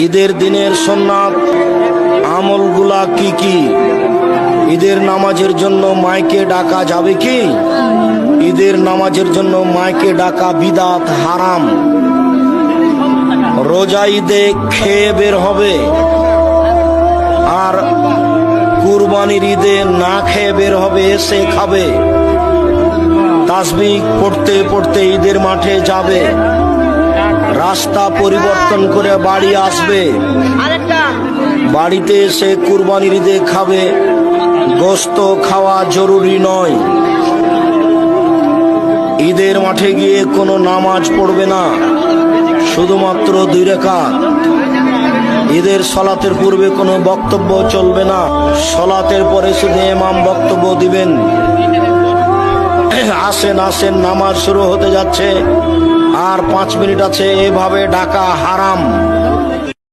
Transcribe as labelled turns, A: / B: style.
A: ঈদের দিনের সুন্নাত আমলগুলা কি কি? ঈদের নামাজের জন্য মাইকে ডাকা যাবে কি? ঈদের নামাজের জন্য মাইকে ডাকা বিদআত, হারাম। রোজা ঈদে খেয়ে বের হবে, আর কুরবানির ঈদে না খেয়ে বের হবে, এসে খাবে। তাসবিহ পড়তে পড়তে ঈদের মাঠে যাবে, রাস্তা পরিবর্তন করে বাড়ি আসবে, বাড়িতে এসে কুরবানির ঈদে খাবে। গোশত খাওয়া জরুরি নয়। ঈদের মাঠে গিয়ে কোনো নামাজ পড়বে না, শুধুমাত্র 2 রাকাত। ঈদের সালাতের পূর্বে কোনো বক্তব্য চলবে না, সালাতের পরে শুধু ইমাম বক্তব্য দিবেন। আসেন আসেন, নামাজ শুরু হতে যাচ্ছে, আর 5 মিনিট আছে, এভাবে ডাকা হারাম।